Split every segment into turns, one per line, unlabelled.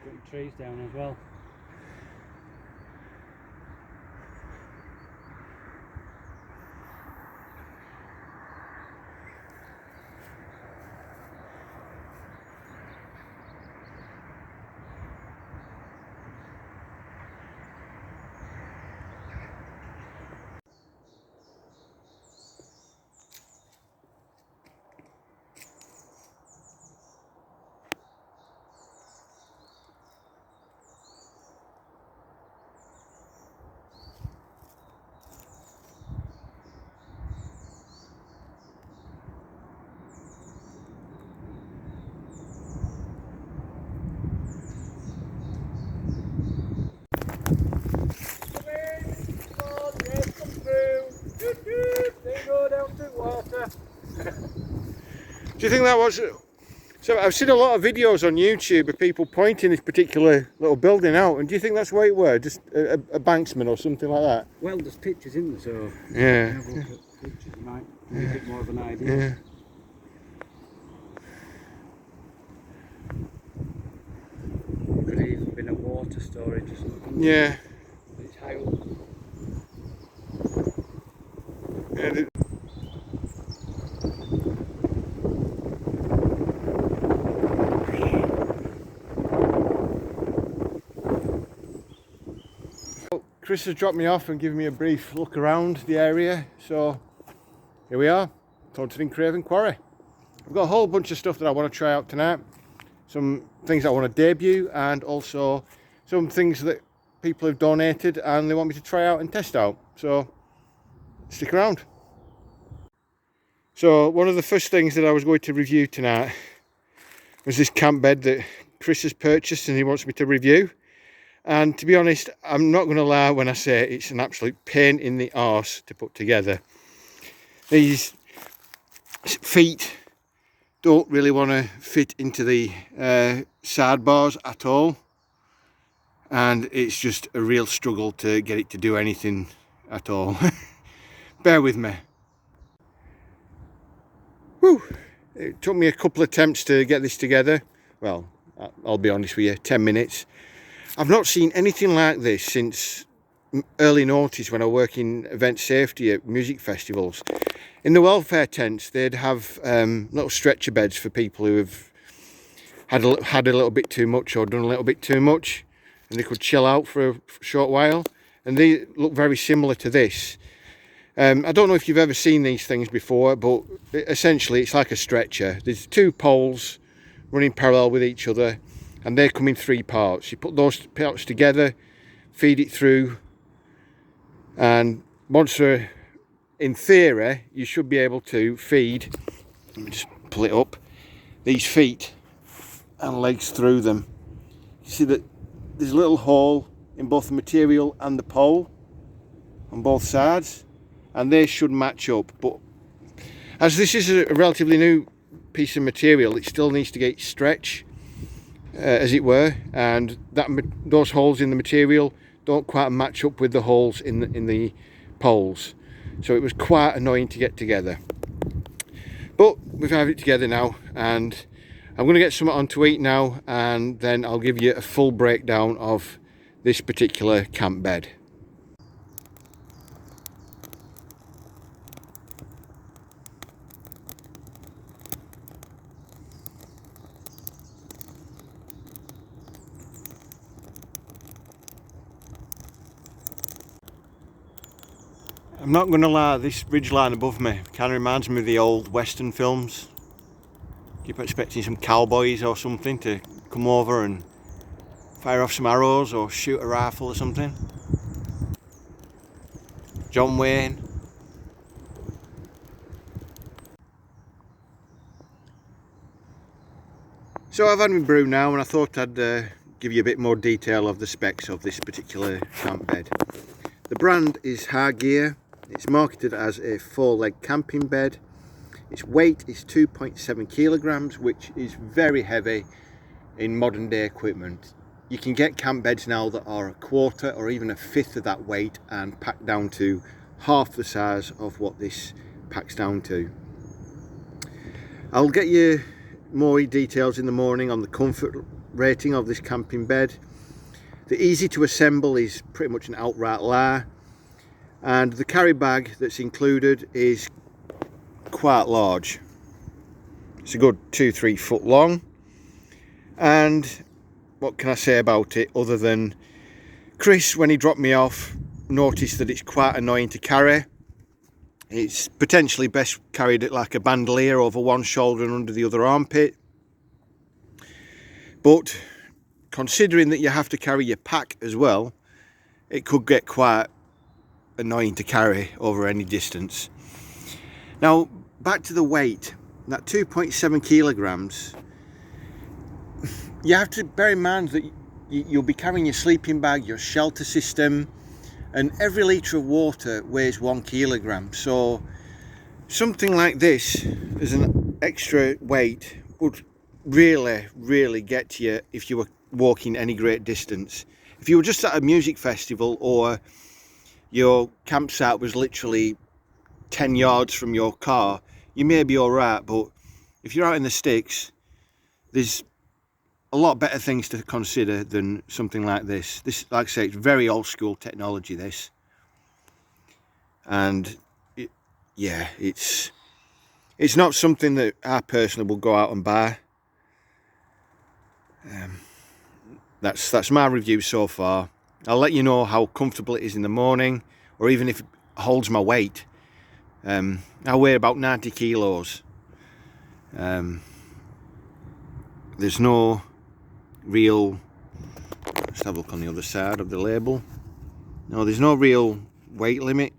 cutting trees down as well.
Do you think that was... So I've seen a lot of videos on YouTube of people pointing this particular little building out, and do you think that's where it were? Just a banksman or something like that?
Well, there's pictures in there, so
yeah.
Have a look at pictures, you might get a bit more of an idea.
Yeah.
It could have even been a water storage or something.
Yeah.
It's high up.
Yeah. Chris has dropped me off and given me a brief look around the area, so here we are, Thorton and Craven Quarry. I've got a whole bunch of stuff that I want to try out tonight, some things I want to debut, and also some things that people have donated and they want me to try out and test out, so stick around. So one of the first things that I was going to review tonight was this camp bed that Chris has purchased and he wants me to review. And to be honest, I'm not going to lie when I say it's an absolute pain in the arse to put together. These feet don't really want to fit into the sidebars at all, and it's just a real struggle to get it to do anything at all. Bear with me. Whew. It took me a couple of attempts to get this together. Well, I'll be honest with you, 10 minutes. I've not seen anything like this since early noughties when I work in event safety at music festivals. In the welfare tents, they'd have little stretcher beds for people who have had a little bit too much or done a little bit too much, and they could chill out for a short while. And they look very similar to this. I don't know if you've ever seen these things before, but essentially it's like a stretcher. There's two poles running parallel with each other, and they come in three parts. You put those parts together, feed it through, and once in theory you should be able to feed, let me just pull it up, these feet and legs through them. You see that there's a little hole in both the material and the pole on both sides, and they should match up. But as this is a relatively new piece of material, it still needs to get stretch, as it were, and those holes in the material don't quite match up with the holes in the poles, so it was quite annoying to get together. But we've had it together now, and I'm going to get something on to eat now, and then I'll give you a full breakdown of this particular camp bed. I'm not going to lie, this ridge line above me kind of reminds me of the old western films. Keep expecting some cowboys or something to come over and fire off some arrows or shoot a rifle or something. John Wayne. So I've had my brew now, and I thought I'd give you a bit more detail of the specs of this particular camp bed. The brand is Gear. It's marketed as a 4-leg camping bed. Its weight is 2.7 kilograms, which is very heavy in modern day equipment. You can get camp beds now that are a quarter or even a fifth of that weight and packed down to half the size of what this packs down to. I'll get you more details in the morning on the comfort rating of this camping bed. The easy to assemble is pretty much an outright lie, and the carry bag that's included is quite large. It's a good 2-3 foot long, and what can I say about it other than Chris, when he dropped me off, noticed that it's quite annoying to carry. It's potentially best carried it like a bandolier over one shoulder and under the other armpit, but considering that you have to carry your pack as well, it could get quite annoying to carry over any distance. Now back to the weight, that 2.7 kilograms, you have to bear in mind that you'll be carrying your sleeping bag, your shelter system, and every litre of water weighs 1 kilogram. So something like this as an extra weight would really get to you if you were walking any great distance. If you were just at a music festival or your campsite was literally 10 yards from your car, you may be alright, but if you're out in the sticks, there's a lot better things to consider than something like this. This, like I say, it's very old school technology, this. And yeah, it's not something that I personally will go out and buy. That's my review so far. I'll let you know how comfortable it is in the morning, or even if it holds my weight. I weigh about 90 kilos. There's no real, let's have a look on the other side of the label. No, there's no real weight limit,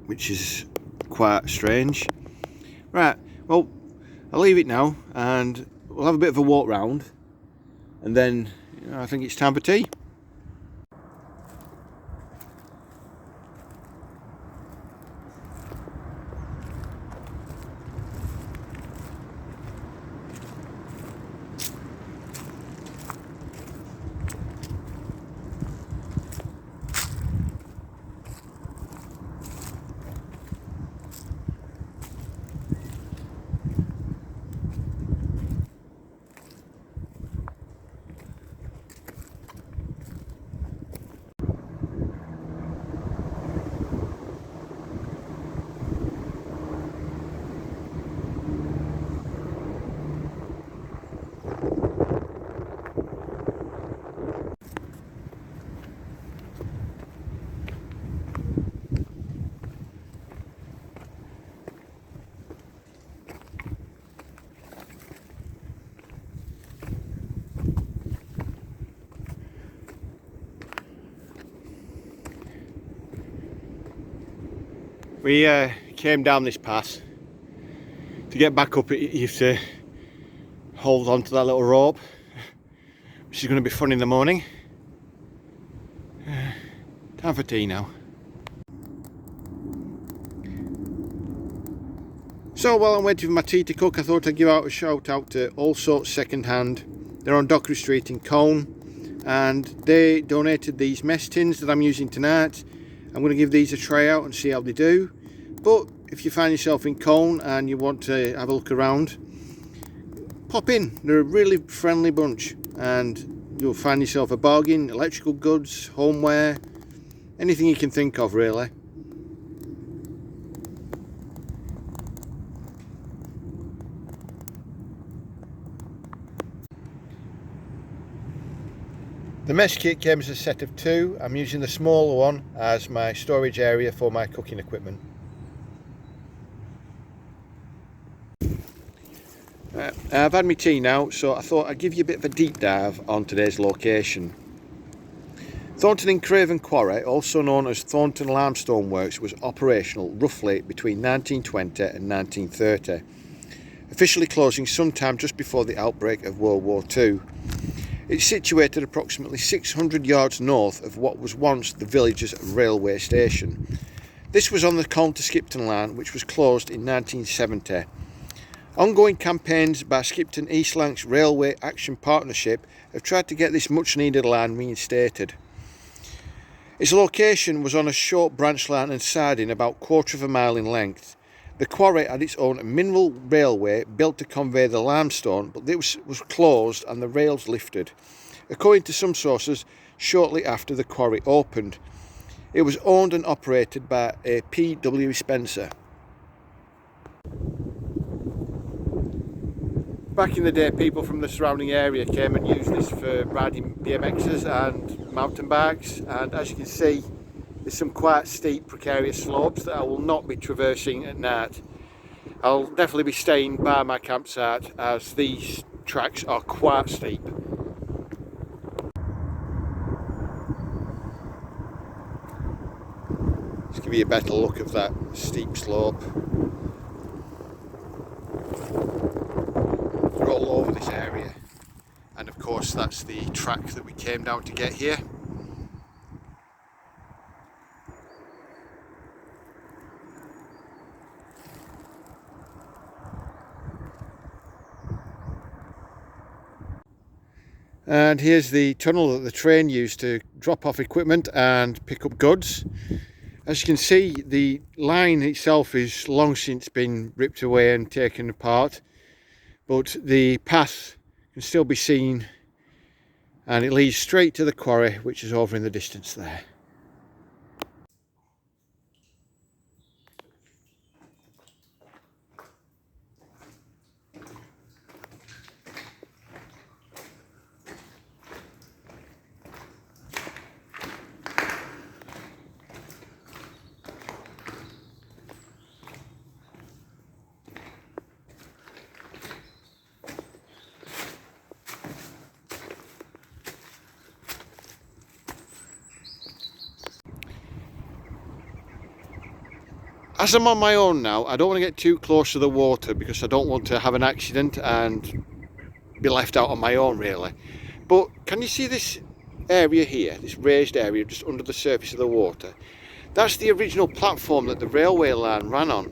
which is quite strange. Right, well, I'll leave it now and we'll have a bit of a walk round, and then I think it's time for tea. We came down this pass. To get back up, you have to hold on to that little rope, which is going to be fun in the morning. Time for tea now. So while I'm waiting for my tea to cook, I thought I'd give out a shout out to All Sorts Second Hand. They're on Dockery Street in Colne, and they donated these mess tins that I'm using tonight. I'm going to give these a try out and see how they do. But if you find yourself in Colne and you want to have a look around, pop in. They're a really friendly bunch, and you'll find yourself a bargain. Electrical goods, homeware, anything you can think of really. The mess kit came as a set of 2. I'm using the smaller one as my storage area for my cooking equipment. I've had my tea now, so I thought I'd give you a bit of a deep dive on today's location. Thorton in Craven Quarry, also known as Thornton Limestone Works, was operational roughly between 1920 and 1930, officially closing sometime just before the outbreak of World War II. It's situated approximately 600 yards north of what was once the village's railway station. This was on the Colne to Skipton line, which was closed in 1970. Ongoing campaigns by Skipton East Lancs Railway Action Partnership have tried to get this much needed line reinstated. Its location was on a short branch line and siding about 1/4 of a mile in length, The quarry had its own mineral railway built to convey the limestone, but this was closed and the rails lifted. According to some sources, shortly after the quarry opened. It was owned and operated by a P.W. Spencer. Back in the day, people from the surrounding area came and used this for riding BMXs and mountain bikes, and as you can see, there's some quite steep, precarious slopes that I will not be traversing at night. I'll definitely be staying by my campsite as these tracks are quite steep. Let's give you a better look of that steep slope. We're all over this area, and of course that's the track that we came down to get here. And here's the tunnel that the train used to drop off equipment and pick up goods. As you can see, the line itself is long since been ripped away and taken apart, but the path can still be seen, and it leads straight to the quarry, which is over in the distance there. As I'm on my own now, I don't want to get too close to the water because I don't want to have an accident and be left out on my own really. But can you see this area here, this raised area just under the surface of the water? That's the original platform that the railway line ran on.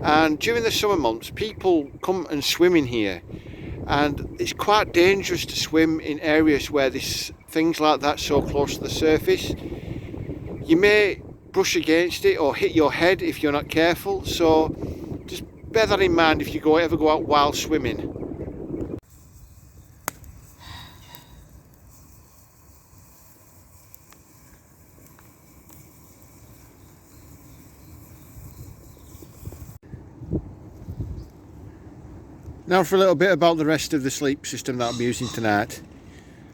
And during the summer months, people come and swim in here. And it's quite dangerous to swim in areas where there's things like that so close to the surface. You may brush against it or hit your head if you're not careful, so just bear that in mind if you ever go out while swimming. Now for a little bit about the rest of the sleep system that I'm using tonight.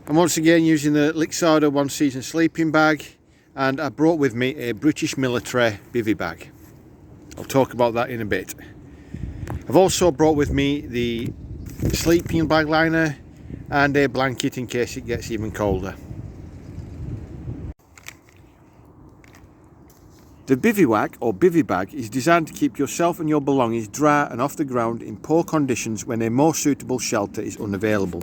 I'm once again using the Lixardo one season sleeping bag, and I brought with me a British military bivy bag. I'll talk about that in a bit. I've also brought with me the sleeping bag liner and a blanket in case it gets even colder. The bivouac or bivy bag is designed to keep yourself and your belongings dry and off the ground in poor conditions when a more suitable shelter is unavailable.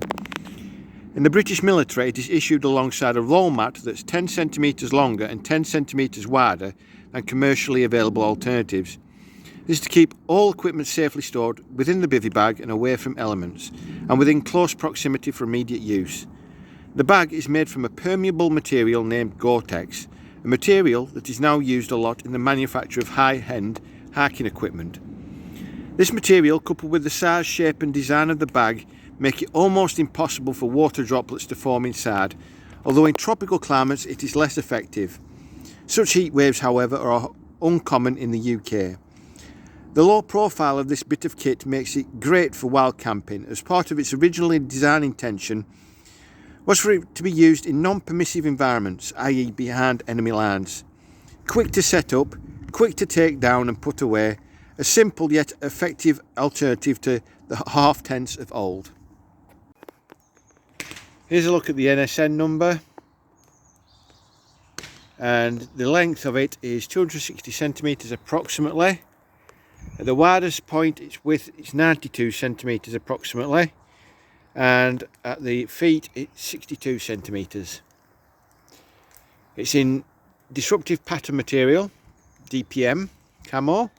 In the British military, it is issued alongside a roll mat that's 10 centimetres longer and 10 centimetres wider than commercially available alternatives. This is to keep all equipment safely stored within the bivy bag and away from elements, and within close proximity for immediate use. The bag is made from a permeable material named Gore-Tex, a material that is now used a lot in the manufacture of high-end hiking equipment. This material, coupled with the size, shape and design of the bag, make it almost impossible for water droplets to form inside, although in tropical climates it is less effective. Such heat waves, however, are uncommon in the UK. The low profile of this bit of kit makes it great for wild camping, as part of its originally design intention was for it to be used in non-permissive environments, i.e. behind enemy lines. Quick to set up, quick to take down and put away, a simple yet effective alternative to the half tents of old. Here's a look at the NSN number, and the length of it is 260 centimetres approximately. At the widest point its width is 92 centimetres approximately, and at the feet it's 62 centimetres. It's in disruptive pattern material, DPM, camo,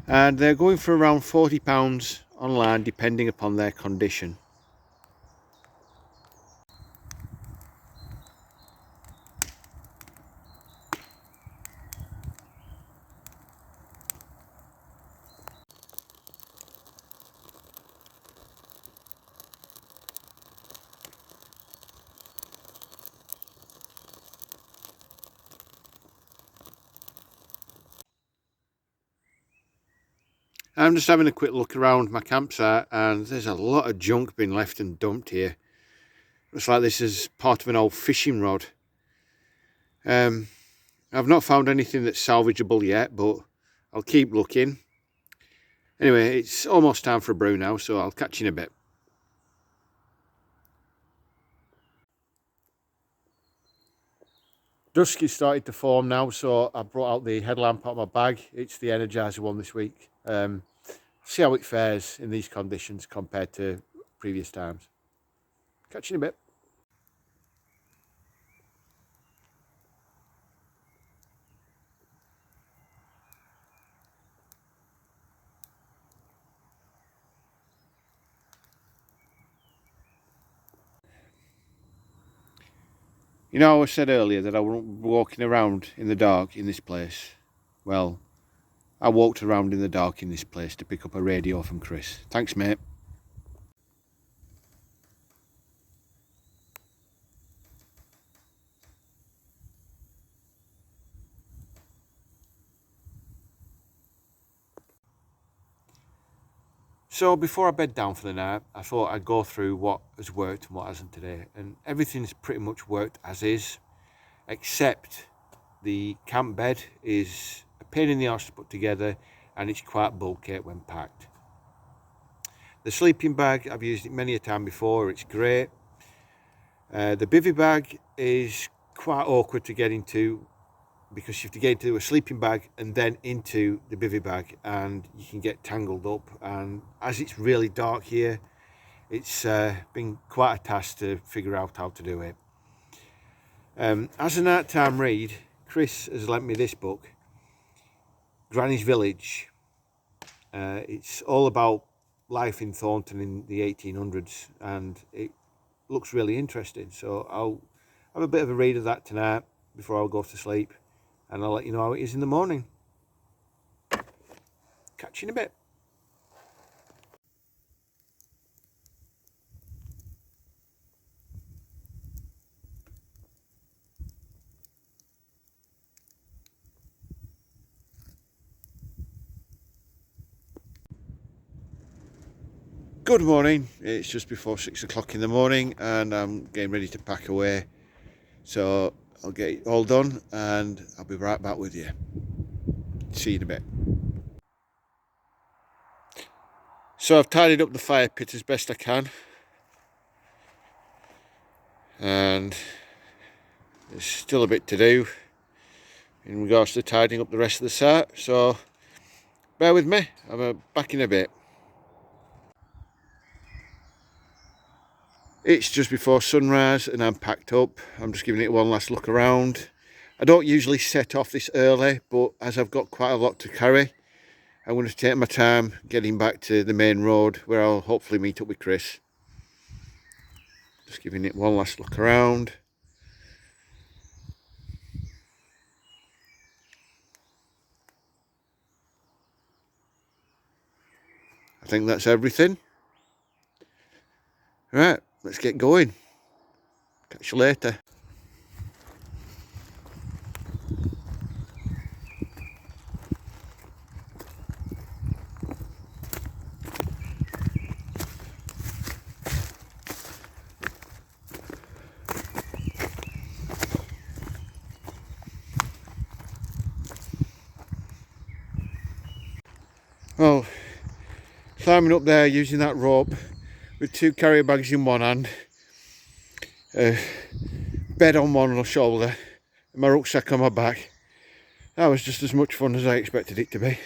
and they're going for around £40 online depending upon their condition. I'm just having a quick look around my campsite, and there's a lot of junk being left and dumped here. Looks like this is part of an old fishing rod. I've not found anything that's salvageable yet, but I'll keep looking. Anyway, it's almost time for a brew now, so I'll catch you in a bit. Dusk is starting to form now, so I brought out the headlamp out of my bag. It's the Energizer one this week. See how it fares in these conditions compared to previous times. Catch you in a bit. You know, I said earlier that I wasn't walking around in the dark in this place. Well, I walked around in the dark in this place to pick up a radio from Chris. Thanks, mate. So before I bed down for the night, I thought I'd go through what has worked and what hasn't today. And everything's pretty much worked as is, except the camp bed is a pain in the arse to put together, and it's quite bulky when packed. The sleeping bag, I've used it many a time before, it's great. The bivy bag is quite awkward to get into, because you have to get into a sleeping bag and then into the bivy bag, and you can get tangled up. And as it's really dark here, it's been quite a task to figure out how to do it. As a nighttime read, Chris has lent me this book, Granny's Village. It's all about life in Thornton in the 1800s, and it looks really interesting. So I'll have a bit of a read of that tonight before I'll go to sleep, and I'll let you know how it is in the morning. Catch you in a bit. Good morning. It's just before 6 o'clock in the morning, and I'm getting ready to pack away. So I'll get it all done, and I'll be right back with you. See you in a bit. So I've tidied up the fire pit as best I can, and there's still a bit to do in regards to tidying up the rest of the site, so bear with me. I'm back in a bit. It's just before sunrise and I'm packed up. I'm just giving it one last look around. I don't usually set off this early, but as I've got quite a lot to carry, I'm going to take my time getting back to the main road, where I'll hopefully meet up with Chris. Just giving it one last look around. I think that's everything. Right, let's get going. Catch you later. Well, climbing up there using that rope with 2 carrier bags in one hand, bed on one shoulder, and my rucksack on my back. That was just as much fun as I expected it to be.